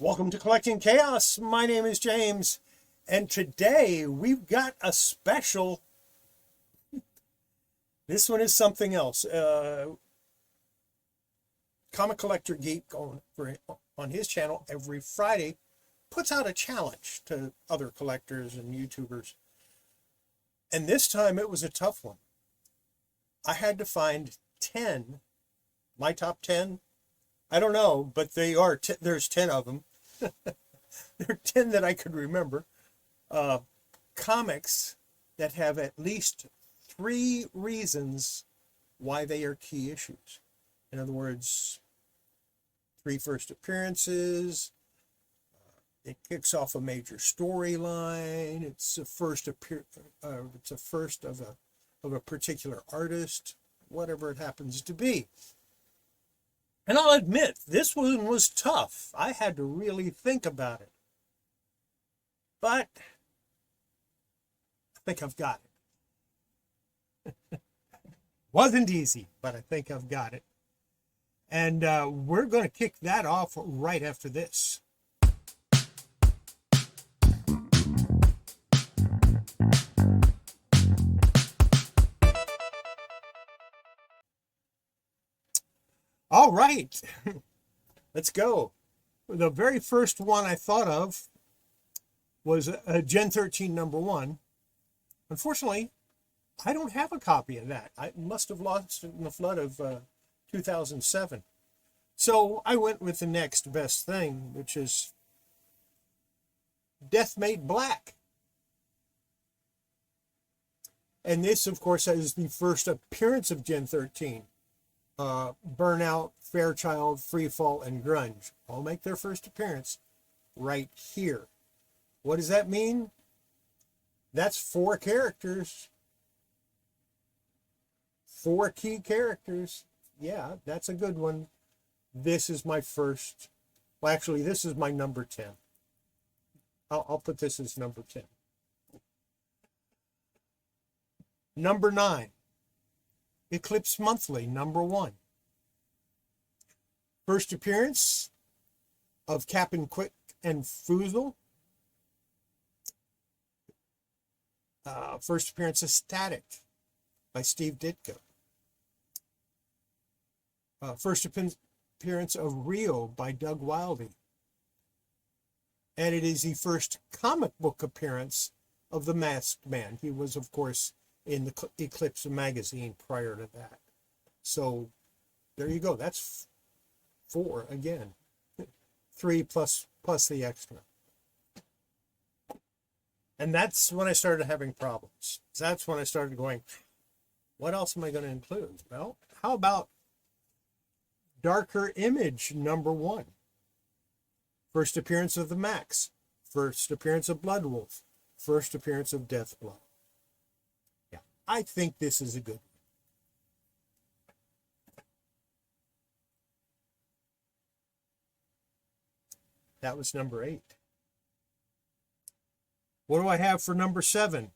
Welcome to Collecting Chaos. My name is James, and today we've got a special. This one is something else. Comic Collector Geek on his channel every Friday puts out a challenge to other collectors and YouTubers. And this time it was a tough one. I had to find 10, my top 10. I don't know, but there's 10 of them. There are 10 that I could remember. Comics that have at least 3 reasons why they are key issues. In other words, 3 first appearances. It kicks off a major storyline. It's a first of a particular artist, whatever it happens to be. And I'll admit, this one was tough. I had to really think about it. But I think I've got it. Wasn't easy, but I think I've got it. And we're going to kick that off right after this. All right, let's go. The very first one I thought of was Gen 13 #1. Unfortunately, I don't have a copy of that. I must have lost it in the flood of 2007. So I went with the next best thing, which is Death Made Black. And this, of course, is the first appearance of Gen 13. Burnout, Fairchild, Freefall, and Grunge all make their first appearance right here. What does that mean? That's 4 characters. 4 key characters. Yeah, that's a good one. This is my first. Well, actually, this is my number 10. I'll put this as number 10. Number 9. Eclipse Monthly, #1. First appearance of Captain Quick and Foozle. First appearance of Static by Steve Ditko. First appearance of Rio by Doug Wildey. And it is the first comic book appearance of the Masked Man. He was, of course, in the Eclipse magazine prior to that. So there you go. That's 4 again. 3 plus the extra. And that's when I started having problems. That's when I started going, what else am I going to include? Well, how about Darker Image #1? First appearance of the Max. First appearance of Bloodwolf. First appearance of Deathblow. I think this is a good one. That was number 8. What do I have for number 7?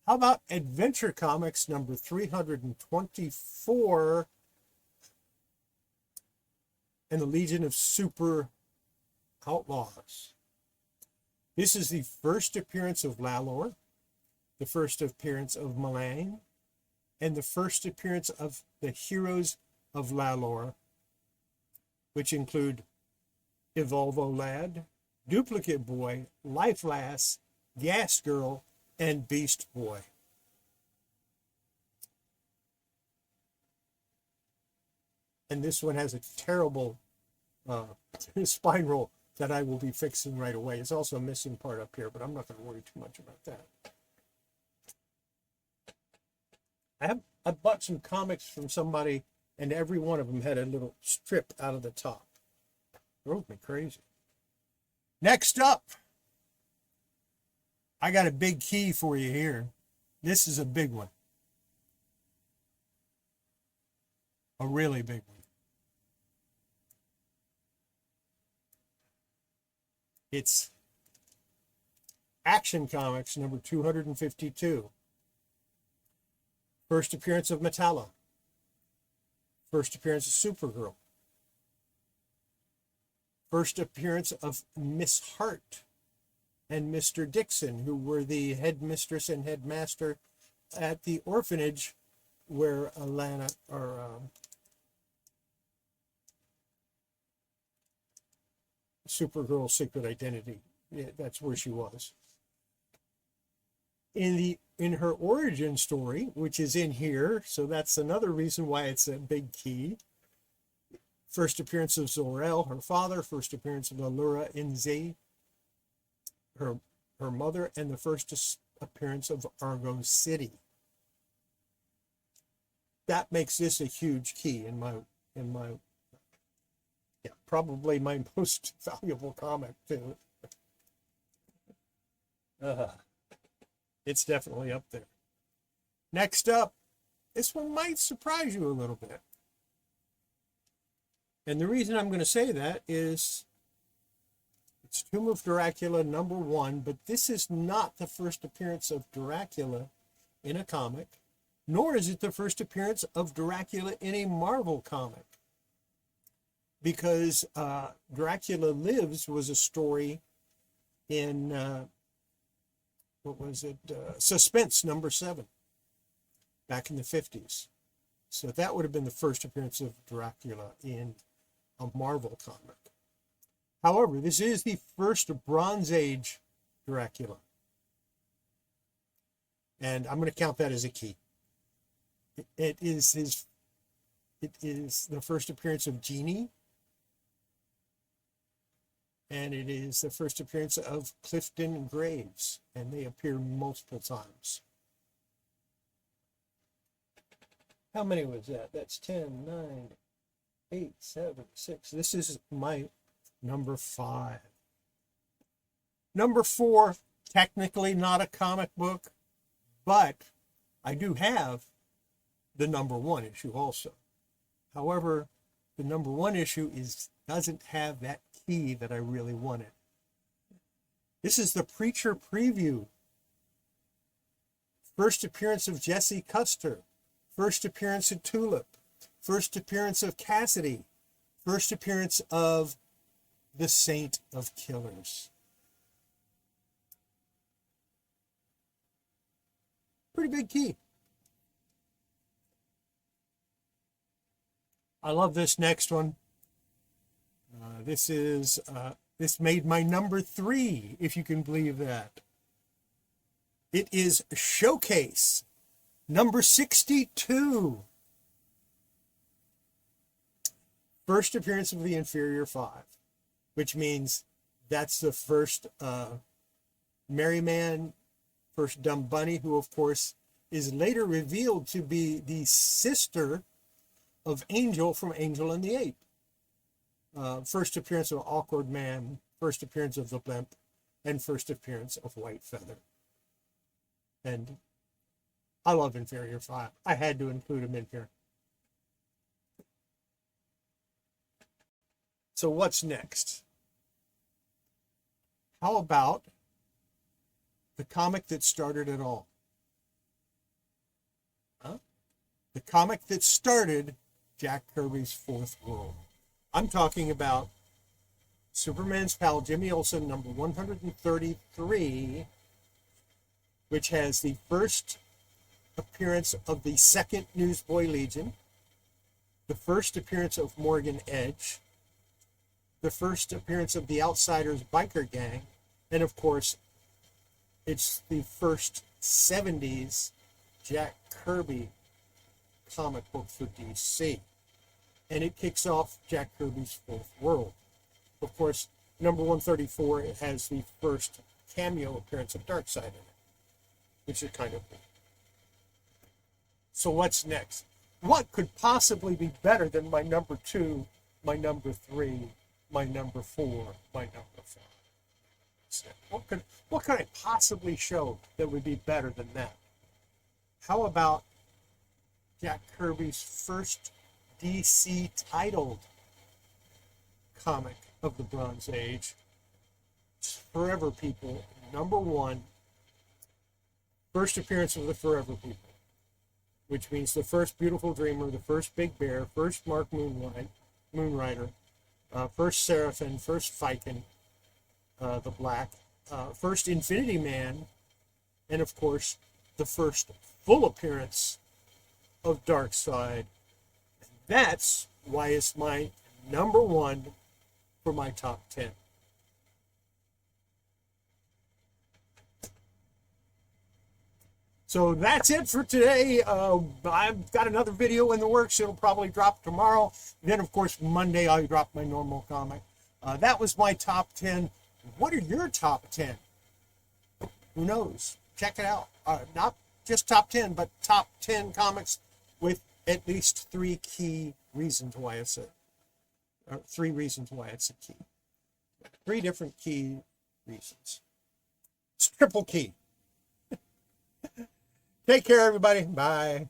How about Adventure Comics number 324 and the Legion of Super Outlaws? This is the first appearance of Lalor, the first appearance of Malang, and the first appearance of the Heroes of Lalor, which include Evolvo Lad, Duplicate Boy, Life Lass, Gas Girl, and Beast Boy. And this one has a terrible spine roll that I will be fixing right away. It's also a missing part up here, but I'm not going to worry too much about that. I bought some comics from somebody, and every one of them had a little strip out of the top. Drove me crazy. Next up, I got a big key for you here. This is a big one. A really big one. It's Action Comics number 252. First appearance of Metallo. First appearance of Supergirl. First appearance of Miss Hart and Mr. Dixon, who were the headmistress and headmaster at the orphanage where Alana, or Supergirl's secret identity, yeah, that's where she was. In her origin story, which is in here, so that's another reason why it's a big key. First appearance of Zor-El, her father. First appearance of Allura Inze, her mother, and the first appearance of Argo City. That makes this a huge key in my yeah, probably my most valuable comic too. It's definitely up there. Next up, this one might surprise you a little bit. And the reason I'm going to say that is it's Tomb of Dracula #1, but this is not the first appearance of Dracula in a comic, nor is it the first appearance of Dracula in a Marvel comic. Because Dracula Lives was a story in, what was it? Suspense #7, back in the 50s. So that would have been the first appearance of Dracula in a Marvel comic. However, this is the first Bronze Age Dracula. And I'm going to count that as a key. It is the first appearance of Genie. And it is the first appearance of Clifton Graves. And they appear multiple times. How many was that? That's 10, 9, 8, 7, 6. This is my #5. #4, technically not a comic book, but I do have the #1 issue also. However, the #1 issue doesn't have that key that I really wanted. This is the Preacher preview. First appearance of Jesse Custer. First appearance of Tulip. First appearance of Cassidy. First appearance of the Saint of Killers. Pretty big key. I love this next one. This made my #3, if you can believe that. It is Showcase #62. First appearance of the Inferior Five, which means that's the first Merry Man, first Dumb Bunny, who of course is later revealed to be the sister of Angel from Angel and the Ape. First appearance of Awkward Man, first appearance of the Blimp, and first appearance of White Feather. And I love Inferior Five. I had to include him in here. So what's next? How about the comic that started it all? The comic that started Jack Kirby's Fourth World. I'm talking about Superman's pal Jimmy Olsen, #133, which has the first appearance of the second Newsboy Legion, the first appearance of Morgan Edge, the first appearance of the Outsiders biker gang, and of course, it's the first 70s Jack Kirby comic book for DC. And it kicks off Jack Kirby's Fourth World. Of course, #134, it has the first cameo appearance of Darkseid in it, which is kind of cool. So what's next? What could possibly be better than my #2, my #3, my #4, my #5? What could I possibly show that would be better than that? How about Jack Kirby's first DC titled comic of the Bronze Age, Forever People, #1, first appearance of the Forever People, which means the first Beautiful Dreamer, the first Big Bear, first Mark Moonrider, first Seraphim, first Viking, the Black, first Infinity Man, and of course, the first full appearance of Darkseid. That's why it's my number one for my top 10. So that's it for today. I've got another video in the works. It'll probably drop tomorrow. Then, of course, Monday I'll drop my normal comic. That was my top 10. What are your top 10? Who knows? Check it out. Not just top 10, but top 10 comics with at least 3 key reasons why it's a 3 reasons why it's a key. 3 different key reasons. It's triple key. Take care, everybody. Bye.